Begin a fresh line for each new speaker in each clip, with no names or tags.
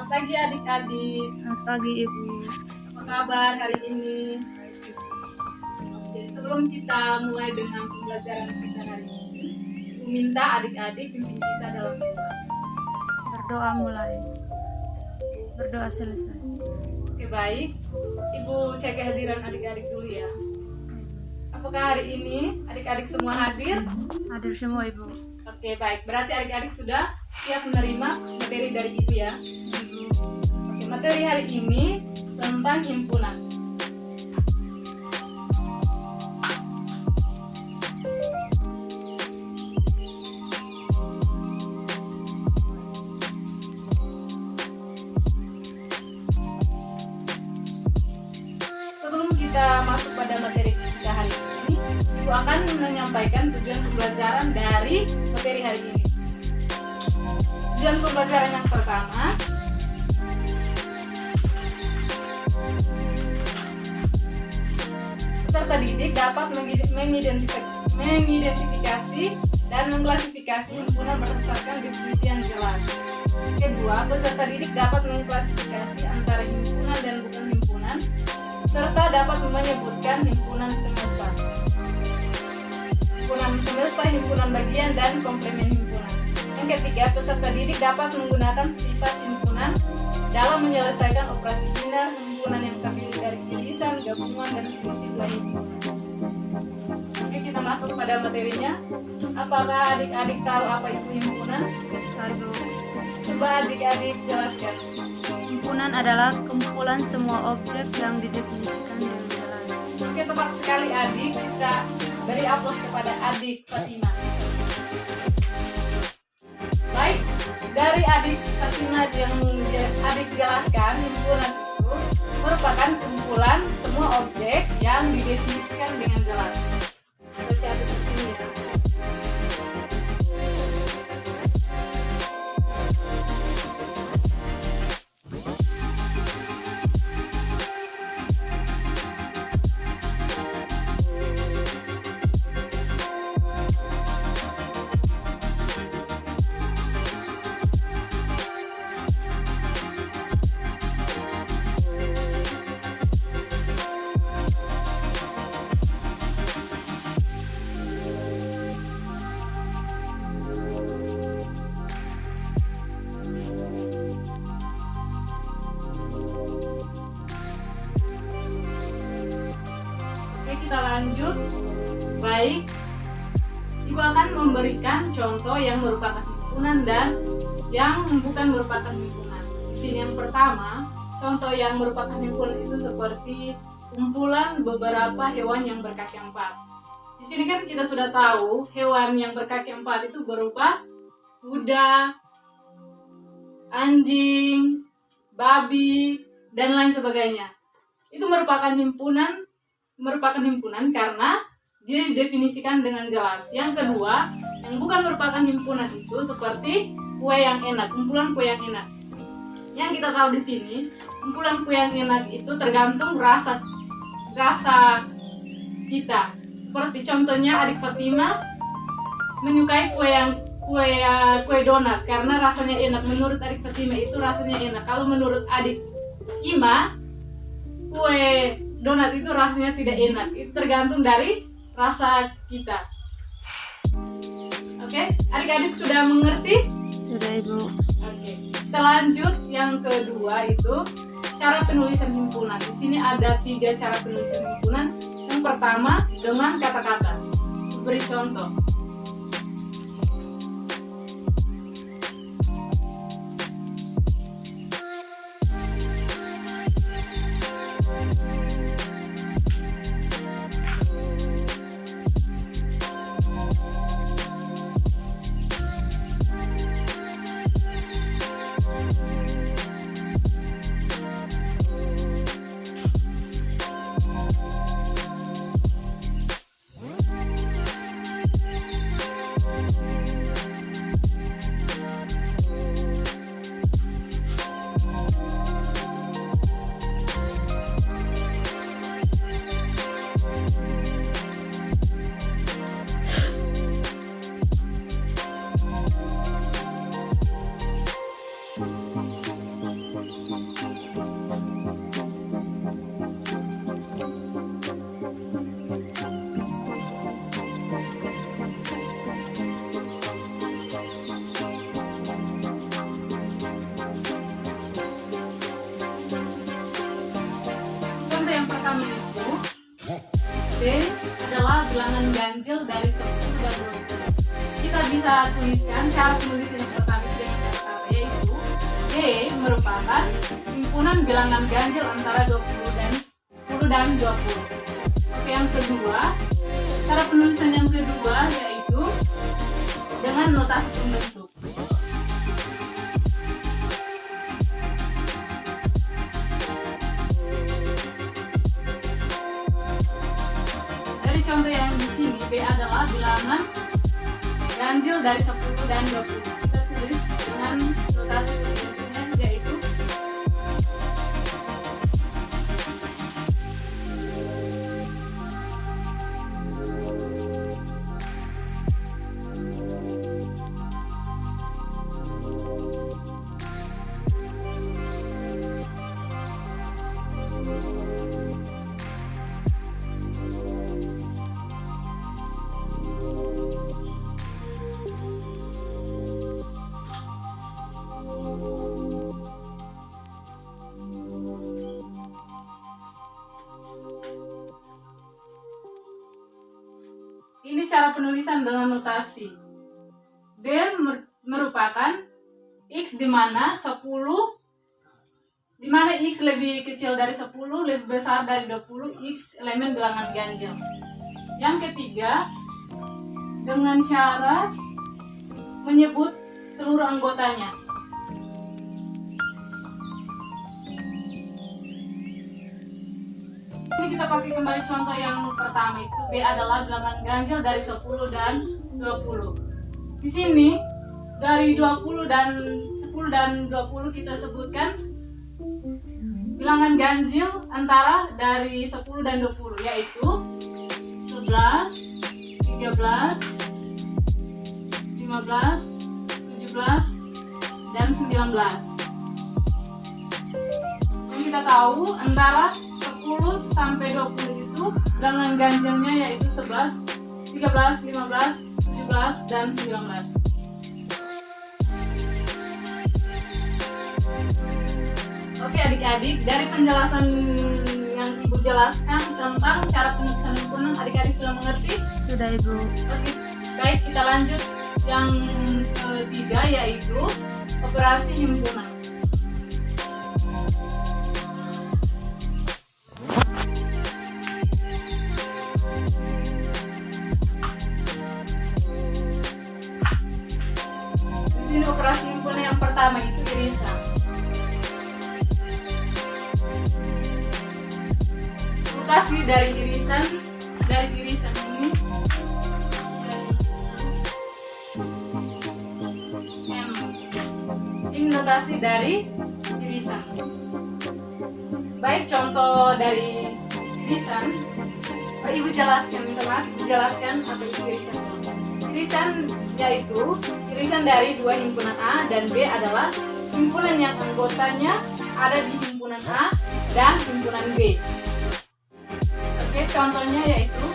Selamat pagi adik-adik.
Selamat pagi Ibu.
Apa kabar hari ini? Oke, sebelum kita mulai dengan pembelajaran kita hari ini, Ibu minta adik-adik pimpin kita dalam doa.
Berdoa mulai. Berdoa selesai.
Oke, baik. Ibu cek kehadiran adik-adik dulu ya. Apakah hari ini adik-adik semua hadir?
Hadir semua Ibu.
Oke, baik. Berarti adik-adik sudah siap menerima materi dari Ibu ya. Oke, materi hari ini tentang himpunan. Sebelum kita masuk pada materi kita hari ini, Ibu akan menyampaikan tujuan pembelajaran dari materi hari ini. Tujuan pembelajaran yang pertama, peserta didik dapat mengidentifikasi dan mengklasifikasi himpunan berdasarkan definisi yang jelas. Kedua, peserta didik dapat mengklasifikasi antara himpunan dan bukan himpunan, serta dapat menyebutkan himpunan semesta, himpunan bagian, dan komplemen himpunan. Yang ketiga, peserta didik dapat menggunakan sifat himpunan dalam menyelesaikan operasi bina himpunan yang terdiri dari irisan, gabungan, dan selisih dua himpunan. Oke, kita masuk pada materinya. Apakah adik-adik tahu apa itu himpunan?
Lalu,
Coba adik-adik jelaskan.
himpunan adalah kumpulan semua objek yang didefinisikan dengan jelas.
Oke, tepat sekali adik. Kita beri aplaus kepada adik Fatima. Baik, dari adik Fatima yang adik jelaskan, himpunan itu merupakan kumpulan semua objek yang didefinisikan dengan jelas. Kita catat di sini ya. Oke, kita lanjut. Baik, Ibu akan memberikan contoh yang merupakan himpunan dan yang bukan merupakan himpunan. Di sini yang pertama, contoh yang merupakan himpunan itu seperti kumpulan beberapa hewan yang berkaki empat. Di sini kan kita sudah tahu hewan yang berkaki empat itu berupa kuda, anjing, babi, dan lain sebagainya. Itu merupakan himpunan karena dia didefinisikan dengan jelas. Yang kedua, yang bukan merupakan himpunan itu seperti kue yang enak, kumpulan kue yang enak. Yang kita tahu di sini, kumpulan kue yang enak itu tergantung rasa kita. Seperti contohnya adik Fatima menyukai kue donat karena rasanya enak. Menurut adik Fatima itu rasanya enak. Kalau menurut adik Ima, kue donat itu rasanya tidak enak. Itu tergantung dari rasa kita. Oke, adik-adik sudah mengerti?
Sudah Ibu.
Oke, kita lanjut. Yang kedua itu cara penulisan himpunan. Di sini ada 3 cara penulisan himpunan. Yang pertama dengan kata-kata. Beri contoh. ganjil dari 10 dan 20. Kita bisa tuliskan cara penulisan yang pertama dengan kata yaitu G merupakan himpunan bilangan ganjil antara 10 dan 20. Oke, yang kedua, cara penulisan yang kedua yaitu dengan notasi pembentuk. Dari contoh yang di sini, B adalah bilangan ganjil dari 10 dan 20. Kita tulis dengan notasi pembentuknya yaitu ini cara penulisan dengan notasi. B merupakan X di mana X lebih kecil dari 10, lebih besar dari 20, X elemen bilangan ganjil. Yang ketiga, dengan cara menyebut seluruh anggotanya. Ini kita pakai kembali contoh yang pertama itu B adalah bilangan ganjil dari 10 dan 20. Di sini dari 10 dan 20 kita sebutkan bilangan ganjil antara dari 10 dan 20 yaitu 11, 13, 15, 17, dan 19. Yang kita tahu antara 10 sampai 20 itu bilangan ganjilnya yaitu 11, 13, 15, 17, dan 19. Oke adik-adik, dari penjelasan yang Ibu jelaskan tentang cara penulisan himpunan, adik-adik sudah mengerti?
Sudah, Ibu.
Oke, baik, kita lanjut yang ketiga yaitu operasi himpunan. Di sini operasi himpunan yang pertama itu irisan. Notasi dari irisan ini M. Ini notasi dari irisan. Baik, contoh dari irisan. Ibu jelaskan, jelaskan apa itu irisan. Irisan yaitu irisan dari dua himpunan A dan B adalah himpunan yang anggotanya ada di himpunan A dan himpunan B. Oke, contohnya yaitu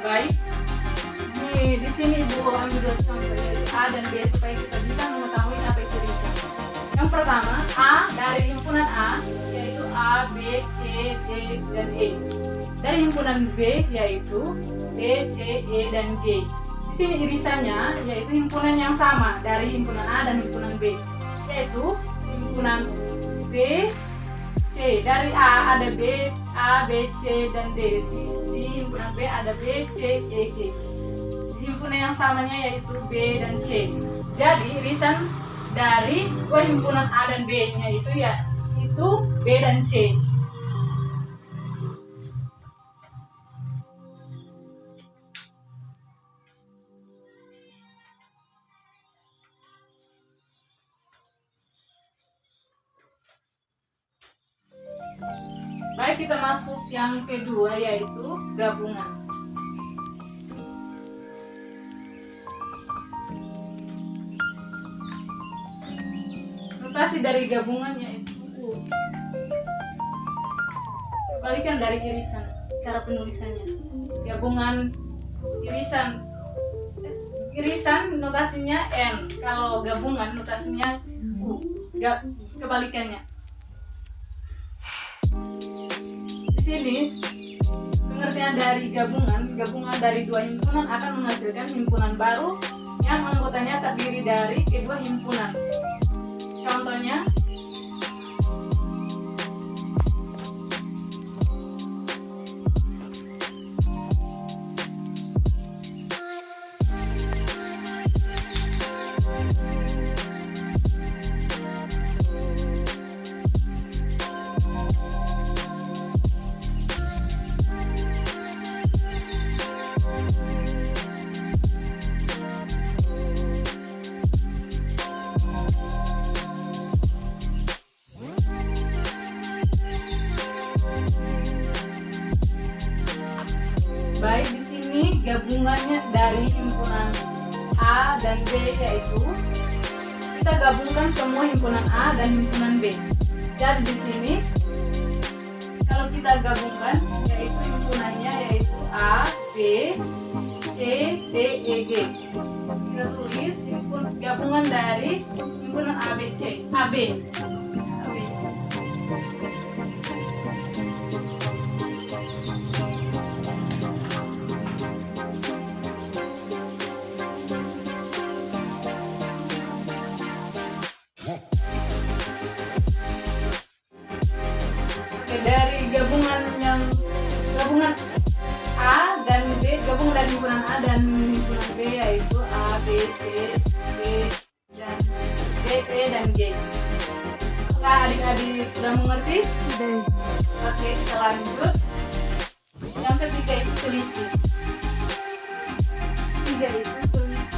baik. Di sini Ibu ambil dua contoh yaitu A dan B supaya kita bisa mengetahui apa itu irisan. Yang pertama, A dari himpunan A yaitu A, B, C, D, dan E. Dari himpunan B yaitu B, C, E, dan G. Di sini irisannya yaitu himpunan yang sama dari himpunan A dan himpunan B, yaitu himpunan B, C. Dari A ada B, A, B, C, dan D. Di himpunan B ada B, C, E, G. Di himpunan yang samanya yaitu B dan C. Jadi irisan dari dua himpunan A dan B-nya itu itu B dan C. Baik, kita masuk yang kedua yaitu gabungan. Notasi dari gabungannya itu kebalikan dari irisan, cara penulisannya. Gabungan irisan notasinya N, kalau gabungan notasinya U. Kebalikannya. Di sini pengertian dari gabungan dari dua himpunan akan menghasilkan himpunan baru yang anggotanya terdiri dari kedua himpunan. Contohnya, baik di sini gabungannya dari himpunan A dan B, yaitu kita gabungkan semua himpunan A dan himpunan B. Jadi di sini kalau kita gabungkan yaitu himpunannya yaitu A, B, C, D, E, G. Kita tulis gabungan dari himpunan A, B, C, A, B. Dari gabungan A dan B, gabungan dari himpunan A dan himpunan B yaitu A, B, C, D, dan D, E, dan G. Apakah adik-adik sudah mengerti?
Sudah.
Oke, kita lanjut. Yang ketiga itu selisih. Ketiga itu selisih.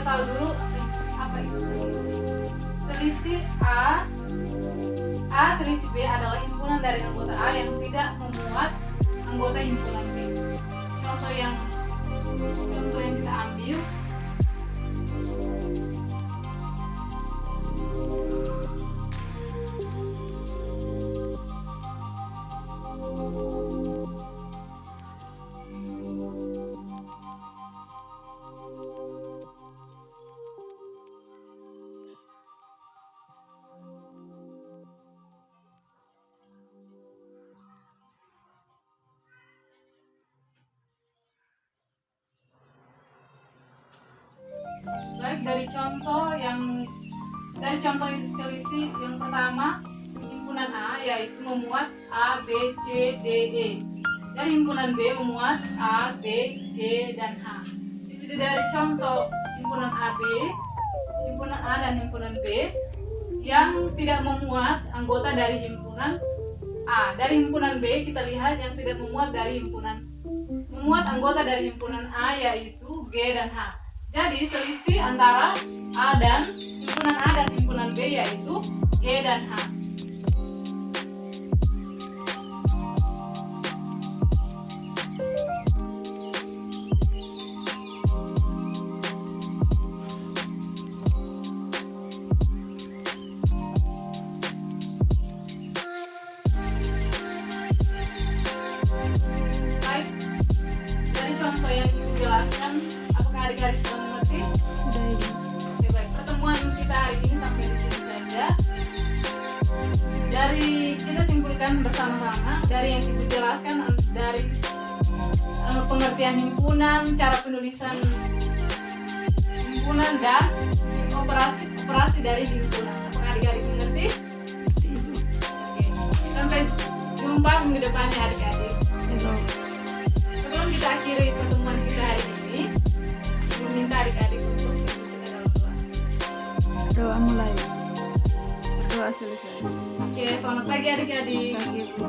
Tahu dulu apa itu selisih. Selisih A selisih B adalah himpunan dari anggota A yang tidak memuat anggota himpunan B. Contoh yang kita ambil, baik dari contoh selisih yang pertama, himpunan A yaitu memuat A, B, C, D, E. Dari himpunan B memuat A, B, G, dan H. Di sini dari contoh himpunan A, dan himpunan B yang tidak memuat anggota dari himpunan A. Dari himpunan B kita lihat yang tidak memuat anggota dari himpunan A yaitu G dan H. Jadi selisih antara A dan himpunan B yaitu G dan H. Baik, dari contoh yang Ibu jelaskan, apakah adik-adik sudah mengerti?
Sudah.
Oke, baik. Pertemuan kita hari ini sampai di sini saja. Dari kita simpulkan bersama-sama dari yang Ibu jelaskan, dari pengertian himpunan, cara penulisan himpunan, dan operasi dari himpunan. Apakah adik-adik mengerti? Oke. Sampai jumpa minggu depannya adik-adik. Sebelum kita akhiri pertemuan kita hari ini, Ibu minta adik-adik untuk kita dalam doa.
Doa mulai. Doa selesai.
Oke, selamat pagi adik-adik.
Pagi, Bu.